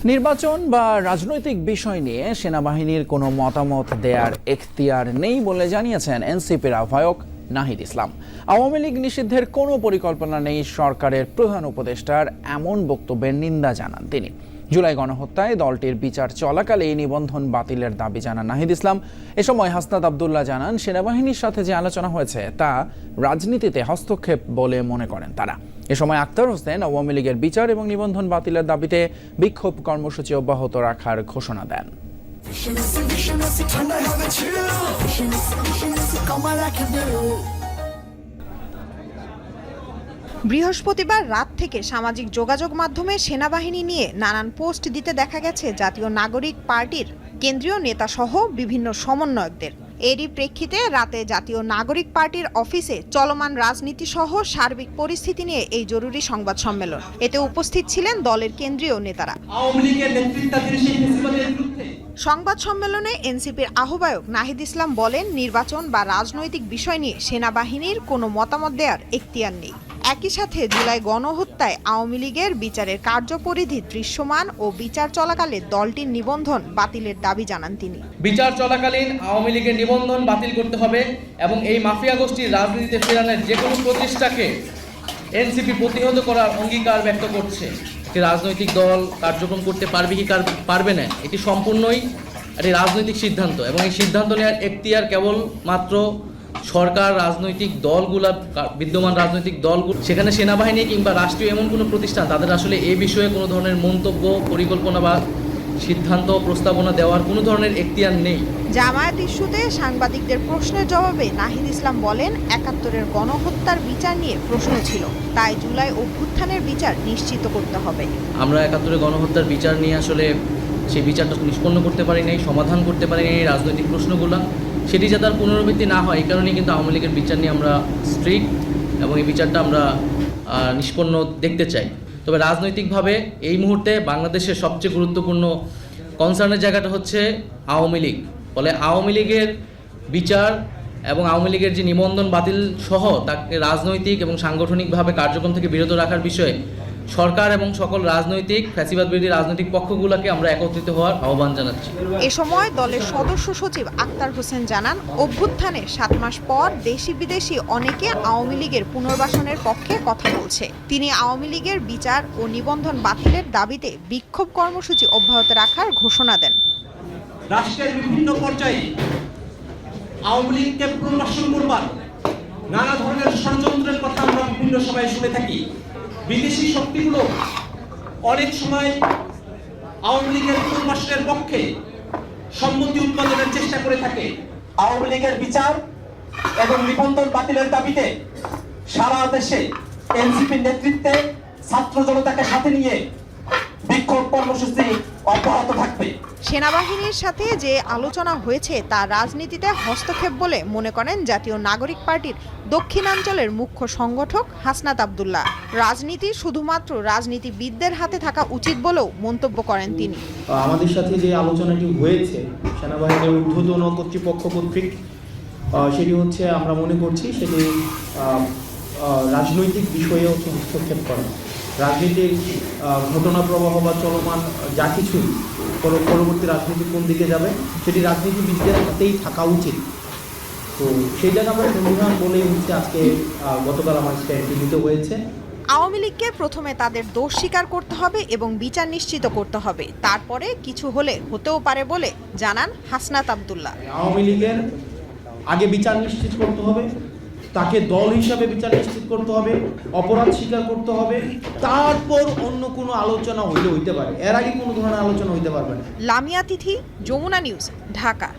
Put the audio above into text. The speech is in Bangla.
নির্বাচন বা রাজনৈতিক বিষয় নিয়ে সেনাবাহিনীর কোনো মতামত দেওয়ার এখতিয়ার নেই বলে জানিয়েছেন এনসিপির আহ্বায়ক নাহিদ ইসলাম। আওয়ামী লীগ নিষিদ্ধের কোনো পরিকল্পনা নেই সরকারের প্রধান উপদেষ্টার এমন বক্তব্যের নিন্দা জানান তিনি। জুলাই গণহত্যায় দলটির বিচার চলাকালে নিবন্ধন বাতিলের দাবি জানান নাহিদ ইসলাম। এ সময় হাসনাত আবদুল্লাহ জানান, সেনাবাহিনীর সাথে যে আলোচনা হয়েছে তা রাজনীতিতে হস্তক্ষেপ বলে মনে করেন তারা। এ সময় আক্তার হোসেন আওয়ামী লীগের বিচার এবং নিবন্ধন বাতিলের দাবিতে বিক্ষোভ কর্মসূচি অব্যাহত রাখার ঘোষণা দেন। বৃহস্পতিবার রাত থেকে সামাজিক যোগাযোগ মাধ্যমে সেনাবাহিনী নিয়ে নানান পোস্ট দিতে দেখা গেছে জাতীয় নাগরিক পার্টির কেন্দ্রীয় নেতাসহ বিভিন্ন সমন্বয়কদের। এরই প্রেক্ষিতে রাতে জাতীয় নাগরিক পার্টির অফিসে চলমান রাজনীতি সহ সার্বিক পরিস্থিতি নিয়ে এই জরুরি সংবাদ সম্মেলন। এতে উপস্থিত ছিলেন দলের কেন্দ্রীয় নেতারা। সংবাদ সম্মেলনে এনসিপির আহ্বায়ক নাহিদ ইসলাম বলেন, নির্বাচন বা রাজনৈতিক বিষয় নিয়ে সেনাবাহিনীর কোনো মতামত দেওয়ার এখতিয়ার নেই। একই সাথে জুলাই গণহত্যায় আওয়ামী লীগের বিচারের কার্যপরিধি দৃশ্যমান ও বিচার চলাকালে দলটির নিবন্ধন বাতিলের দাবি জানান তিনি। বিচার চলাকালীন আওয়ামী লীগের নিবন্ধন বাতিল করতে হবে এবং এই মাফিয়া গোষ্ঠীর রাজনীতিতে ফেরানোর যে কোনো প্রচেষ্টাকে এনসিপি প্রতিহত করার অঙ্গীকার ব্যক্ত করছে। একটি রাজনৈতিক দল কার্যক্রম করতে পারবে কি পারবে না, এটি সম্পূর্ণই একটি রাজনৈতিক সিদ্ধান্ত এবং এই সিদ্ধান্ত নেওয়ার এখতিয়ার কেবল মাত্র সরকার, রাজনৈতিক দলগুলা, বিদ্যমান রাজনৈতিক দলগুলো। সেখানে সেনাবাহিনী কিংবা রাষ্ট্রীয় এমন কোনো প্রতিষ্ঠান তাদের আসলে এই বিষয়ে কোনো ধরনের মন্তব্য, পরিকল্পনা বা সিদ্ধান্ত প্রস্তাবনা দেওয়ার কোনো ধরনের এখতিয়ার নেই। জামায়াত ইস্যুতে সাংবাদিকদের প্রশ্নের জবাবে নাহিদ ইসলাম বলেন, ৭১-এর গণহত্যার বিচার নিয়ে প্রশ্ন ছিল, তাই জুলাই অভ্যুত্থানের বিচার নিশ্চিত করতে হবে। আমরা ৭১-এর গণহত্যার বিচার নিয়ে আসলে সেই বিচারটা নিষ্পন্ন করতে পারি নাই, সমাধান করতে পারি নাই রাজনৈতিক প্রশ্নগুলো। সেটি যাতে আর পুনরাবৃত্তি না হয় এই কারণেই কিন্তু আওয়ামী লীগের বিচার নিয়ে আমরা স্ট্রিক্ট এবং এই বিচারটা আমরা নিষ্পন্ন দেখতে চাই। তবে রাজনৈতিকভাবে এই মুহূর্তে বাংলাদেশের সবচেয়ে গুরুত্বপূর্ণ কনসার্নের জায়গাটা হচ্ছে আওয়ামী লীগ। ফলে আওয়ামী লীগের বিচার এবং আওয়ামী লীগের যে নিবন্ধন বাতিল সহ তাকে রাজনৈতিক এবং সাংগঠনিকভাবে কার্যক্রম থেকে বিরত রাখার বিষয়ে সরকার এবং সকল রাজনৈতিক ফ্যাসিবাদ বিরোধী রাজনৈতিক পক্ষগুলোকে আমরা একত্রিত হওয়ার আহ্বান জানাচ্ছি। এ সময় দলের সদস্য সচিব আক্তার হোসেন জানান, অভ্যুত্থানের ৭ মাস পর দেশি বিদেশি অনেকে আওয়ামী লীগের পুনর্বাসনের পক্ষে কথা বলছে। তিনি আওয়ামী লীগের বিচার ও নিবন্ধন বাতিলের দাবিতে বিক্ষোভ কর্মসূচি অব্যাহত রাখার ঘোষণা দেন। রাষ্ট্রের বিভিন্ন পর্যায়ে আওয়ামী লীগকে পুনর্বাসন করবার নানা ধরনের ষড়যন্ত্রের কথা আমরা বিভিন্ন সময় শুনে থাকি। বিদেশি শক্তিগুলো অনেক সময় আওয়ামী লীগের পুনর্বাসনের পক্ষে সম্মতি উৎপাদনের চেষ্টা করে থাকে। আওয়ামী লীগের বিচার এবং নিবন্ধন বাতিলের দাবিতে সারা দেশে এনসিপির নেতৃত্বে ছাত্র জনতাকে সাথে নিয়ে বিক্ষোভ কর্মসূচি অব্যাহত থাকবে। সেনাবাহিনীর সাথে যে আলোচনা হয়েছে তা রাজনীতিতে হস্তক্ষেপ বলে মনে করেন জাতীয় নাগরিক পার্টির দক্ষিণাঞ্চলের মুখ্য সংগঠক হাসনাত আবদুল্লাহ। রাজনীতি শুধুমাত্র রাজনীতিবিদদের হাতে থাকা উচিত বলেও মন্তব্য করেন তিনি। আমাদের সাথে যে আলোচনাটি হয়েছে সেনাবাহিনীর ঊর্ধ্বতন কর্তৃপক্ষ কর্তৃক, সেটি হচ্ছে আমরা মনে করছি সেটি রাজনৈতিক বিষয়ে হচ্ছে হস্তক্ষেপ করা। রাজনীতির ঘটনা প্রবাহ বা চলমান যা কিছুই পরবর্তী রাজনীতি কোন দিকে যাবে সেটি রাজনীতিবিদদের হাতেই থাকা উচিত। তো সেই জায়গায় আমরা সংবিধান বলেই হচ্ছে আজকে গতকাল আমার স্ট্যান্ডটি নিতে হয়েছে। আওয়ামী লীগকে প্রথমে তাদের দোষ স্বীকার করতে হবে এবং বিচার নিশ্চিত করতে হবে, তারপরে কিছু হলে হতেও পারে বলে জানান হাসনাত আবদুল্লাহ। আওয়ামী লীগের আগে বিচার নিশ্চিত করতে হবে, তাকে দল হিসাবে বিচার নিশ্চিত করতে হবে, অপরাধ স্বীকার করতে হবে, তারপর অন্য কোনো আলোচনা হইতে পারে। এর আগে কোনো ধরনের আলোচনা হইতে পারবে না। লামিয়া তিথি, যমুনা নিউজ, ঢাকা।